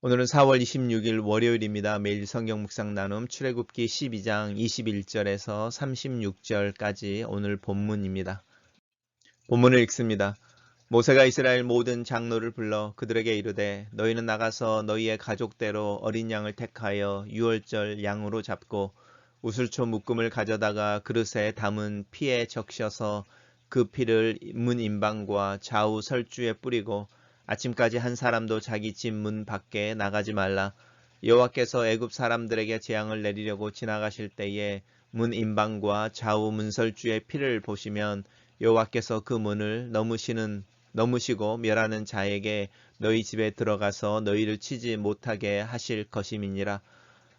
오늘은 4월 26일 월요일입니다. 매일 성경 묵상 나눔 출애굽기 12장 21절에서 36절까지 오늘 본문입니다. 본문을 읽습니다. 모세가 이스라엘 모든 장로를 불러 그들에게 이르되 너희는 나가서 너희의 가족대로 어린 양을 택하여 유월절 양으로 잡고 우슬초 묶음을 가져다가 그릇에 담은 피에 적셔서 그 피를 문 임방과 좌우 설주에 뿌리고 아침까지 한 사람도 자기 집 문 밖에 나가지 말라. 여호와께서 애굽 사람들에게 재앙을 내리려고 지나가실 때에 문 임방과 좌우 문설주의 피를 보시면 여호와께서 그 문을 넘으시고 멸하는 자에게 너희 집에 들어가서 너희를 치지 못하게 하실 것임이니라.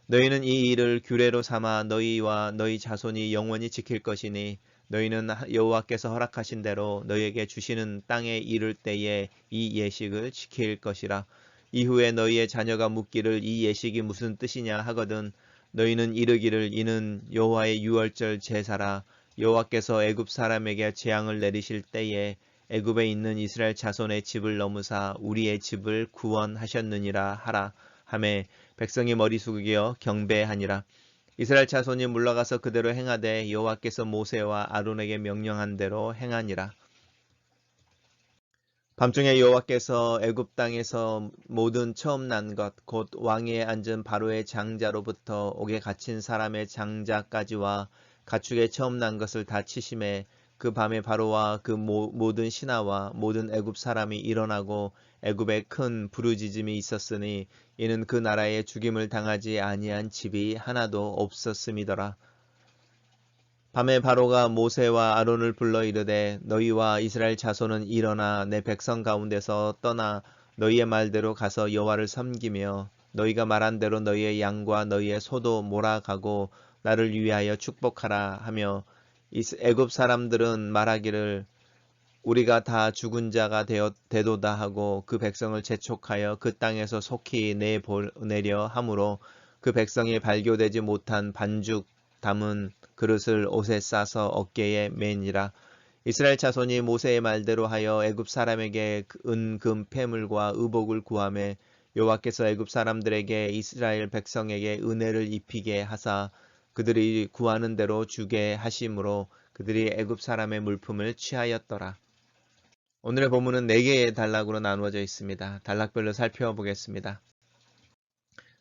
너희는 이 일을 규례로 삼아 너희와 너희 자손이 영원히 지킬 것이니 너희는 여호와께서 허락하신 대로 너희에게 주시는 땅에 이를 때에 이 예식을 지킬 것이라. 이후에 너희의 자녀가 묻기를 이 예식이 무슨 뜻이냐 하거든 너희는 이르기를 이는 여호와의 유월절 제사라. 여호와께서 애굽 사람에게 재앙을 내리실 때에 애굽에 있는 이스라엘 자손의 집을 넘으사 우리의 집을 구원하셨느니라 하라 하매 백성이 머리 숙여 경배하니라. 이스라엘 자손이 물러가서 그대로 행하되 여호와께서 모세와 아론에게 명령한 대로 행하니라. 밤중에 여호와께서 애굽 땅에서 모든 처음 난 것 곧 왕위에 앉은 바로의 장자로부터 옥에 갇힌 사람의 장자까지와 가축의 처음 난 것을 다 치심에 그 밤에 바로와 그 모든 신하와 모든 애굽 사람이 일어나고 애굽에 큰 부르짖음이 있었으니 이는 그 나라에 죽임을 당하지 아니한 집이 하나도 없었음이더라. 밤에 바로가 모세와 아론을 불러 이르되 너희와 이스라엘 자손은 일어나 내 백성 가운데서 떠나 너희의 말대로 가서 여호와를 섬기며 너희가 말한 대로 너희의 양과 너희의 소도 몰아가고 나를 위하여 축복하라 하며 애굽 사람들은 말하기를 우리가 다 죽은 자가 되도다 하고 그 백성을 재촉하여 그 땅에서 속히 내보내려 하므로 그 백성이 발교되지 못한 반죽 담은 그릇을 옷에 싸서 어깨에 매니라. 이스라엘 자손이 모세의 말대로 하여 애굽 사람에게 은, 금, 패물과 의복을 구하매 여호와께서 애굽 사람들에게 이스라엘 백성에게 은혜를 입히게 하사 그들이 구하는 대로 주게 하심으로 그들이 애굽 사람의 물품을 취하였더라. 오늘의 본문은 4개의 단락으로 나누어져 있습니다. 단락별로 살펴보겠습니다.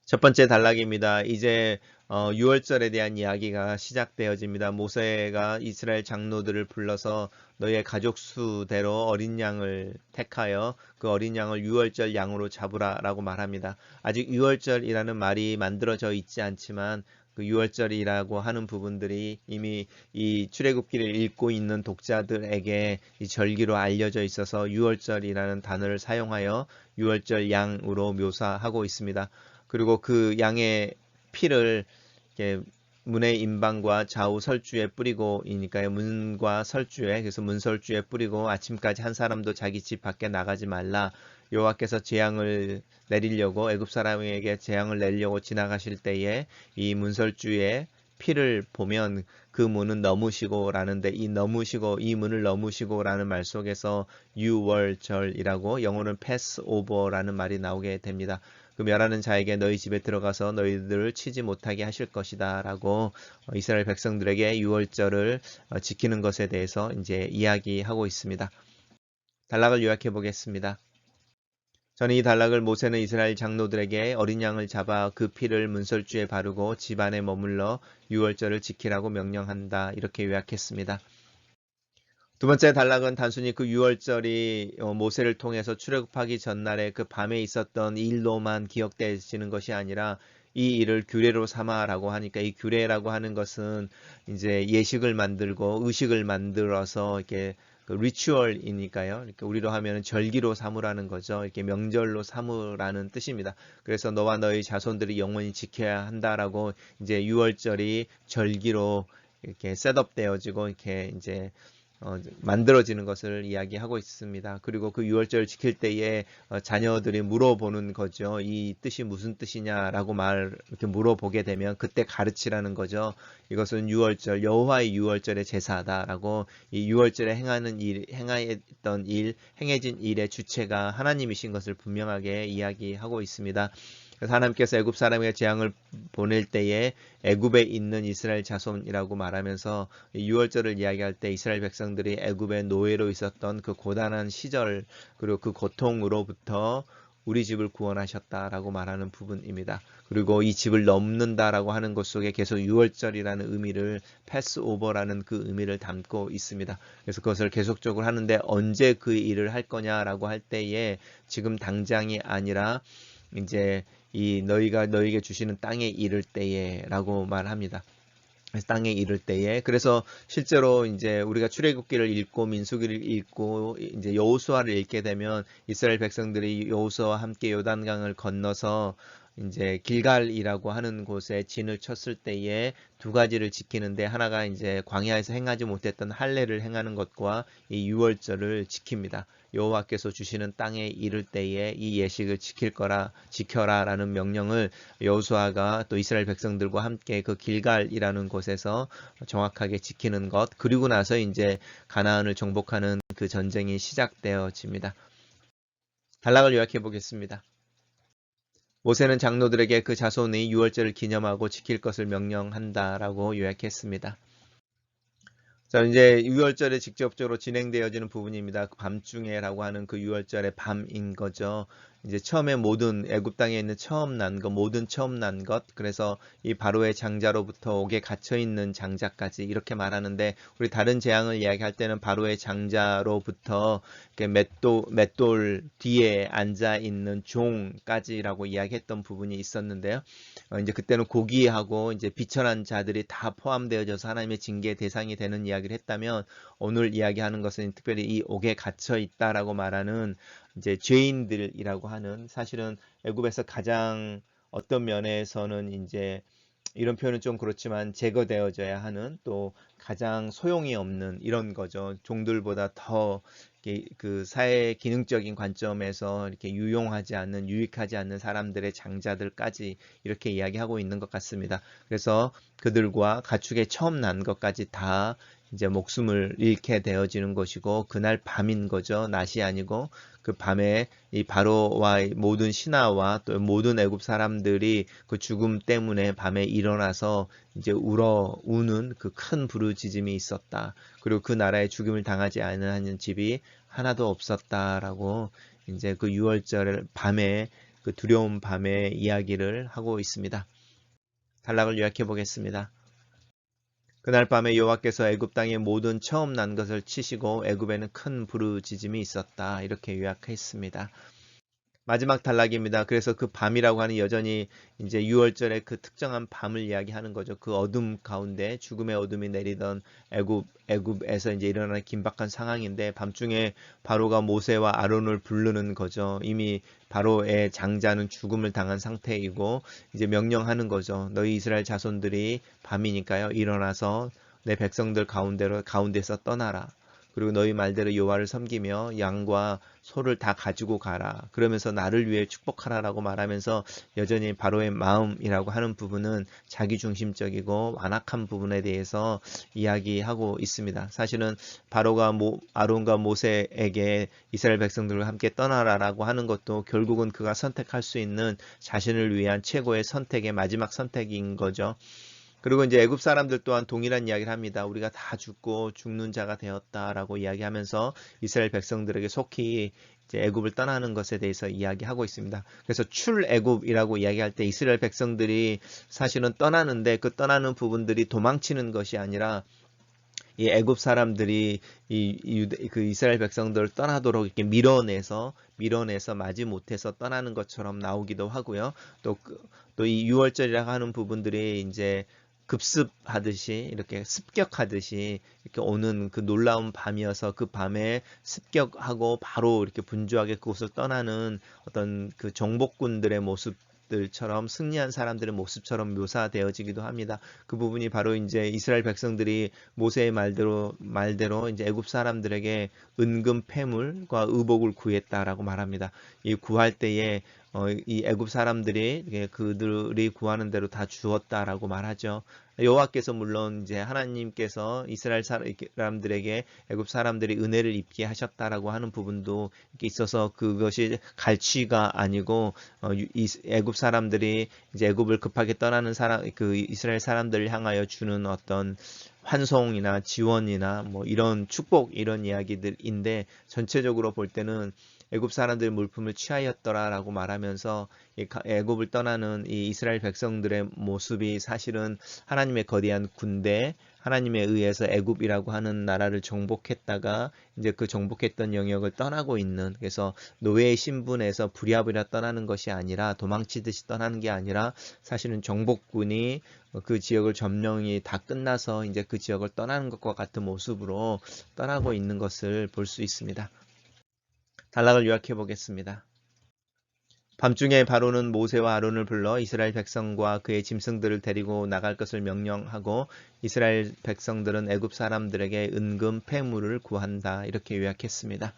첫 번째 단락입니다. 이제 유월절에 대한 이야기가 시작되어집니다. 모세가 이스라엘 장로들을 불러서 너희의 가족 수대로 어린 양을 택하여 그 어린 양을 유월절 양으로 잡으라라고 말합니다. 아직 유월절이라는 말이 만들어져 있지 않지만 그 유월절이라고 하는 부분들이 이미 이 출애굽기를 읽고 있는 독자들에게 이 절기로 알려져 있어서 유월절이라는 단어를 사용하여 유월절 양으로 묘사하고 있습니다. 그리고 그 양의 피를 이렇게 문의 임방과 좌우 설주에 뿌리고이니까요. 문과 설주에, 그래서 문설주에 뿌리고 아침까지 한 사람도 자기 집 밖에 나가지 말라. 여호와께서 재앙을 내리려고 애굽 사람에게 재앙을 내리려고 지나가실 때에 이 문설주에 피를 보면 그 문은 넘으시고 라는데 이 넘으시고 이 문을 넘으시고 라는 말 속에서 유월절이라고 영어로는 패스오버라는 말이 나오게 됩니다. 그 멸하는 자에게 너희 집에 들어가서 너희들을 치지 못하게 하실 것이다 라고 이스라엘 백성들에게 유월절을 지키는 것에 대해서 이제 이야기하고 있습니다. 단락을 요약해 보겠습니다. 저는 이 단락을 모세는 이스라엘 장로들에게 어린 양을 잡아 그 피를 문설주에 바르고 집안에 머물러 유월절을 지키라고 명령한다 이렇게 요약했습니다. 두 번째 단락은 단순히 그 유월절이 모세를 통해서 출애굽하기 전날에 그 밤에 있었던 일로만 기억되시는 것이 아니라 이 일을 규례로 삼아라고 하니까 이 규례라고 하는 것은 이제 예식을 만들고 의식을 만들어서 이렇게 그 리추얼이니까요. 이렇게 우리로 하면 절기로 삼으라는 거죠. 이렇게 명절로 삼으라는 뜻입니다. 그래서 너와 너희 자손들이 영원히 지켜야 한다라고 이제 유월절이 절기로 이렇게 셋업되어지고 이렇게 이제 만들어지는 것을 이야기하고 있습니다. 그리고 그 유월절을 지킬 때에 자녀들이 물어보는 거죠. 이 뜻이 무슨 뜻이냐라고 이렇게 물어보게 되면 그때 가르치라는 거죠. 이것은 유월절, 여호와의 유월절의 제사다라고, 이 유월절에 행했던 일, 행해진 일의 주체가 하나님이신 것을 분명하게 이야기하고 있습니다. 그래서 하나님께서 애굽 사람에게 재앙을 보낼 때에 애굽에 있는 이스라엘 자손이라고 말하면서 유월절을 이야기할 때 이스라엘 백성들이 애굽의 노예로 있었던 그 고단한 시절, 그리고 그 고통으로부터 우리 집을 구원하셨다라고 말하는 부분입니다. 그리고 이 집을 넘는다라고 하는 것 속에 계속 유월절이라는 의미를, 패스오버라는 그 의미를 담고 있습니다. 그래서 그것을 계속적으로 하는데 언제 그 일을 할 거냐라고 할 때에 지금 당장이 아니라 이제 이 너희가 너희에게 주시는 땅에 이를 때에라고 말합니다. 그래서 땅에 이를 때에, 그래서 실제로 이제 우리가 출애굽기를 읽고 민수기를 읽고 이제 여호수아를 읽게 되면 이스라엘 백성들이 여호수아와 함께 요단강을 건너서 이제 길갈이라고 하는 곳에 진을 쳤을 때에 두 가지를 지키는데, 하나가 이제 광야에서 행하지 못했던 할례를 행하는 것과 이 유월절을 지킵니다. 여호와께서 주시는 땅에 이를 때에 이 예식을 지켜라라는 명령을 여호수아가 또 이스라엘 백성들과 함께 그 길갈이라는 곳에서 정확하게 지키는 것, 그리고 나서 이제 가나안을 정복하는 그 전쟁이 시작되어집니다. 단락을 요약해 보겠습니다. 모세는 장로들에게 그 자손의 유월절을 기념하고 지킬 것을 명령한다라고 요약했습니다. 자, 이제 유월절에 직접적으로 진행되어지는 부분입니다. 밤중에라고 하는 그 유월절의 밤인 거죠. 이제 처음에 모든 애굽 땅에 있는 모든 처음 난 것, 그래서 이 바로의 장자로부터 옥에 갇혀 있는 장자까지 이렇게 말하는데, 우리 다른 재앙을 이야기할 때는 바로의 장자로부터 맷돌 뒤에 앉아 있는 종까지라고 이야기했던 부분이 있었는데요. 이제 그때는 고기하고 이제 비천한 자들이 다 포함되어져서 하나님의 징계의 대상이 되는 이야기를 했다면, 오늘 이야기하는 것은 특별히 이 옥에 갇혀 있다라고 말하는 이제 죄인들이라고 하는, 사실은 애굽에서 가장 어떤 면에서는 이제 이런 표현은 좀 그렇지만 제거되어져야 하는, 또 가장 소용이 없는 이런 거죠. 종들보다 더 그 사회 기능적인 관점에서 이렇게 유용하지 않는, 유익하지 않는 사람들의 장자들까지 이렇게 이야기하고 있는 것 같습니다. 그래서 그들과 가축의 처음 난 것까지 다 이제 목숨을 잃게 되어지는 것이고, 그날 밤인 거죠. 낮이 아니고 그 밤에 이 바로와 모든 신하와 또 모든 애굽 사람들이 그 죽음 때문에 밤에 일어나서 이제 우는 그 큰 부르짖음이 있었다. 그리고 그 나라에 죽임을 당하지 않은 집이 하나도 없었다라고 이제 그 유월절 밤에, 그 두려운 밤에 이야기를 하고 있습니다. 단락을 요약해 보겠습니다. 그날 밤에 여호와께서 애굽 땅의 모든 처음 난 것을 치시고 애굽에는 큰 부르짖음이 있었다. 이렇게 요약했습니다. 마지막 단락입니다. 그래서 그 밤이라고 하는, 여전히 이제 유월절의 그 특정한 밤을 이야기하는 거죠. 그 어둠 가운데 죽음의 어둠이 내리던 애굽에서 이제 일어나는 긴박한 상황인데, 밤중에 바로가 모세와 아론을 부르는 거죠. 이미 바로의 장자는 죽음을 당한 상태이고 이제 명령하는 거죠. 너희 이스라엘 자손들이 밤이니까요, 일어나서 내 백성들 가운데서 떠나라. 그리고 너희 말대로 여호와를 섬기며 양과 소를 다 가지고 가라. 그러면서 나를 위해 축복하라라고 말하면서, 여전히 바로의 마음이라고 하는 부분은 자기중심적이고 완악한 부분에 대해서 이야기하고 있습니다. 사실은 바로가 아론과 모세에게 이스라엘 백성들과 함께 떠나라라고 하는 것도 결국은 그가 선택할 수 있는 자신을 위한 최고의 선택의 마지막 선택인 거죠. 그리고 이제 애굽 사람들 또한 동일한 이야기를 합니다. 우리가 다 죽고 죽는 자가 되었다라고 이야기하면서 이스라엘 백성들에게 속히 이제 애굽을 떠나는 것에 대해서 이야기하고 있습니다. 그래서 출애굽이라고 이야기할 때 이스라엘 백성들이 사실은 떠나는데, 그 떠나는 부분들이 도망치는 것이 아니라 이 애굽 사람들이 그 이스라엘 백성들을 떠나도록 이렇게 밀어내서 마지 못해서 떠나는 것처럼 나오기도 하고요. 또 이 유월절이라고 하는 부분들이 이제 급습하듯이, 이렇게 습격하듯이 이렇게 오는 그 놀라운 밤이어서, 그 밤에 습격하고 바로 이렇게 분주하게 그곳을 떠나는 어떤 그 정복군들의 모습 모습들처럼 승리한 사람들의 모습처럼 묘사되어지기도 합니다. 그 부분이 바로 이제 이스라엘 백성들이 모세의 말대로 이제 애굽 사람들에게 은금 패물과 의복을 구했다라고 말합니다. 이 구할 때에 이 애굽 사람들이 그들이 구하는 대로 다 주었다라고 말하죠. 여호와께서 물론 이제 하나님께서 이스라엘 사람들에게 애굽 사람들이 은혜를 입게 하셨다라고 하는 부분도 있어서 그것이 갈취가 아니고 애굽 사람들이 이제 애굽을 급하게 떠나는 그 이스라엘 사람들을 향하여 주는 어떤 환송이나 지원이나 뭐 이런 축복 이런 이야기들인데 전체적으로 볼 때는 애굽 사람들 물품을 취하였더라라고 말하면서 애굽을 떠나는 이 이스라엘 백성들의 모습이 사실은 하나님의 거대한 군대, 하나님에 의해서 애굽이라고 하는 나라를 정복했다가 이제 그 정복했던 영역을 떠나고 있는, 그래서 노예의 신분에서 부랴부랴 떠나는 것이 아니라 도망치듯이 떠나는 게 아니라 사실은 정복군이 그 지역을 점령이 다 끝나서 이제 그 지역을 떠나는 것과 같은 모습으로 떠나고 있는 것을 볼 수 있습니다. 단락을 요약해 보겠습니다. 밤중에 바로는 모세와 아론을 불러 이스라엘 백성과 그의 짐승들을 데리고 나갈 것을 명령하고 이스라엘 백성들은 애굽 사람들에게 은금 패물을 구한다. 이렇게 요약했습니다.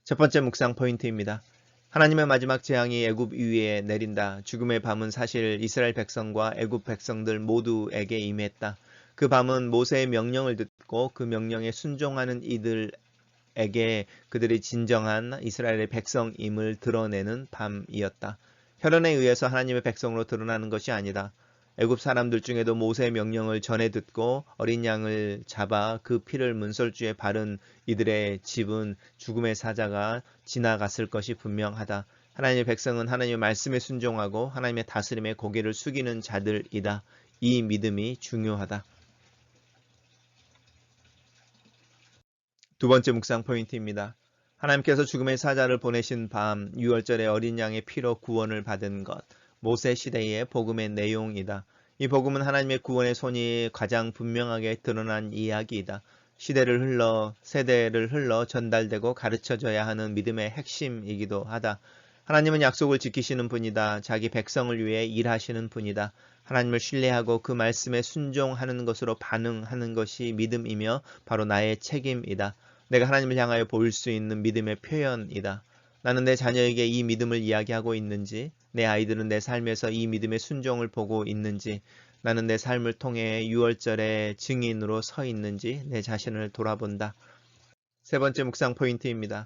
첫 번째 묵상 포인트입니다. 하나님의 마지막 재앙이 애굽 위에 내린다. 죽음의 밤은 사실 이스라엘 백성과 애굽 백성들 모두에게 임했다. 그 밤은 모세의 명령을 듣고 그 명령에 순종하는 이들에게 그들이 진정한 이스라엘의 백성임을 드러내는 밤이었다. 혈연에 의해서 하나님의 백성으로 드러나는 것이 아니다. 애굽 사람들 중에도 모세의 명령을 전해 듣고 어린 양을 잡아 그 피를 문설주에 바른 이들의 집은 죽음의 사자가 지나갔을 것이 분명하다. 하나님의 백성은 하나님의 말씀에 순종하고 하나님의 다스림에 고개를 숙이는 자들이다. 이 믿음이 중요하다. 두 번째 묵상 포인트입니다. 하나님께서 죽음의 사자를 보내신 밤, 유월절에 어린 양의 피로 구원을 받은 것. 모세 시대의 복음의 내용이다. 이 복음은 하나님의 구원의 손이 가장 분명하게 드러난 이야기이다. 시대를 흘러 세대를 흘러 전달되고 가르쳐져야 하는 믿음의 핵심이기도 하다. 하나님은 약속을 지키시는 분이다. 자기 백성을 위해 일하시는 분이다. 하나님을 신뢰하고 그 말씀에 순종하는 것으로 반응하는 것이 믿음이며 바로 나의 책임이다. 내가 하나님을 향하여 보일 수 있는 믿음의 표현이다. 나는 내 자녀에게 이 믿음을 이야기하고 있는지, 내 아이들은 내 삶에서 이 믿음의 순종을 보고 있는지, 나는 내 삶을 통해 유월절의 증인으로 서 있는지 내 자신을 돌아본다. 세 번째 묵상 포인트입니다.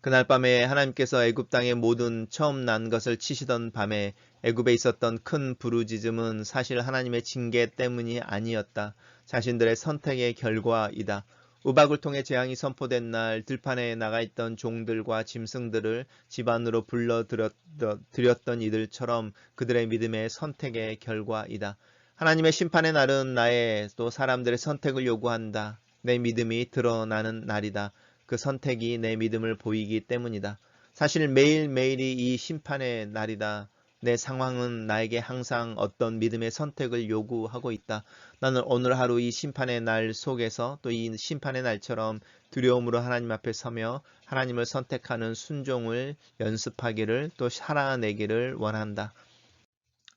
그날 밤에 하나님께서 애굽 땅의 모든 처음 난 것을 치시던 밤에 애굽에 있었던 큰 부르짖음은 사실 하나님의 징계 때문이 아니었다. 자신들의 선택의 결과이다. 우박을 통해 재앙이 선포된 날 들판에 나가 있던 종들과 짐승들을 집 안으로 불러들였던 이들처럼 그들의 믿음의 선택의 결과이다. 하나님의 심판의 날은 나의 또 사람들의 선택을 요구한다. 내 믿음이 드러나는 날이다. 그 선택이 내 믿음을 보이기 때문이다. 사실 매일매일이 이 심판의 날이다. 내 상황은 나에게 항상 어떤 믿음의 선택을 요구하고 있다. 나는 오늘 하루 이 심판의 날 속에서 또 이 심판의 날처럼 두려움으로 하나님 앞에 서며 하나님을 선택하는 순종을 연습하기를 또 살아내기를 원한다.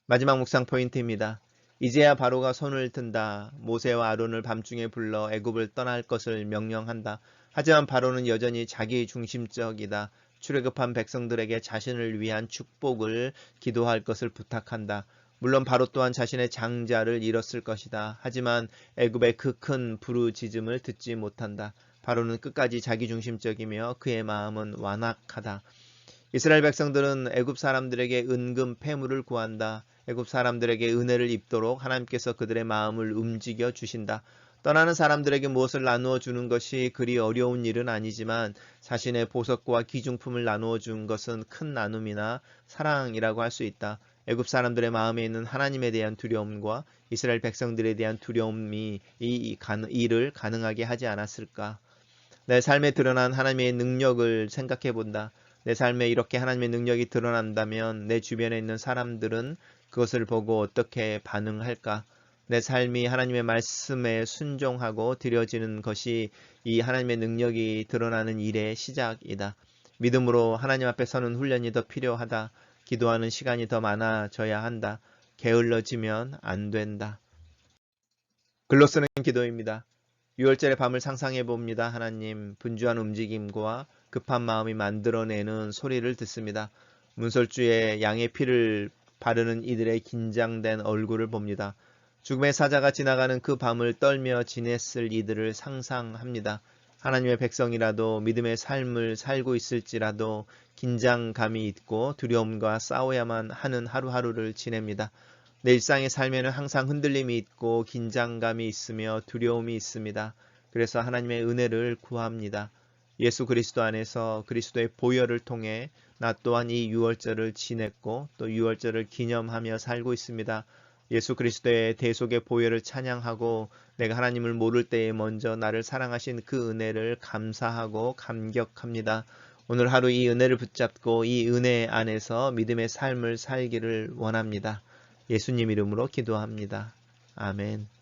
마지막 묵상 포인트입니다. 이제야 바로가 손을 든다. 모세와 아론을 밤중에 불러 애굽을 떠날 것을 명령한다. 하지만 바로는 여전히 자기 중심적이다. 출애굽한 백성들에게 자신을 위한 축복을 기도할 것을 부탁한다. 물론 바로 또한 자신의 장자를 잃었을 것이다. 하지만 애굽의 그 큰 부르짖음을 듣지 못한다. 바로는 끝까지 자기 중심적이며 그의 마음은 완악하다. 이스라엘 백성들은 애굽 사람들에게 은금 패물을 구한다. 애굽 사람들에게 은혜를 입도록 하나님께서 그들의 마음을 움직여 주신다. 떠나는 사람들에게 무엇을 나누어 주는 것이 그리 어려운 일은 아니지만 자신의 보석과 귀중품을 나누어 준 것은 큰 나눔이나 사랑이라고 할 수 있다. 애굽 사람들의 마음에 있는 하나님에 대한 두려움과 이스라엘 백성들에 대한 두려움이 이 일을 가능하게 하지 않았을까? 내 삶에 드러난 하나님의 능력을 생각해 본다. 내 삶에 이렇게 하나님의 능력이 드러난다면 내 주변에 있는 사람들은 그것을 보고 어떻게 반응할까? 내 삶이 하나님의 말씀에 순종하고 드려지는 것이 이 하나님의 능력이 드러나는 일의 시작이다. 믿음으로 하나님 앞에 서는 훈련이 더 필요하다. 기도하는 시간이 더 많아져야 한다. 게을러지면 안 된다. 글로 쓰는 기도입니다. 6월절의 밤을 상상해 봅니다. 하나님, 분주한 움직임과 급한 마음이 만들어내는 소리를 듣습니다. 문설주에 양의 피를 바르는 이들의 긴장된 얼굴을 봅니다. 죽음의 사자가 지나가는 그 밤을 떨며 지냈을 이들을 상상합니다. 하나님의 백성이라도 믿음의 삶을 살고 있을지라도 긴장감이 있고 두려움과 싸워야만 하는 하루하루를 지냅니다. 내 일상의 삶에는 항상 흔들림이 있고 긴장감이 있으며 두려움이 있습니다. 그래서 하나님의 은혜를 구합니다. 예수 그리스도 안에서 그리스도의 보혈을 통해 나 또한 이 유월절을 지냈고 또 유월절을 기념하며 살고 있습니다. 예수 그리스도의 대속의 보혈을 찬양하고 내가 하나님을 모를 때에 먼저 나를 사랑하신 그 은혜를 감사하고 감격합니다. 오늘 하루 이 은혜를 붙잡고 이 은혜 안에서 믿음의 삶을 살기를 원합니다. 예수님 이름으로 기도합니다. 아멘.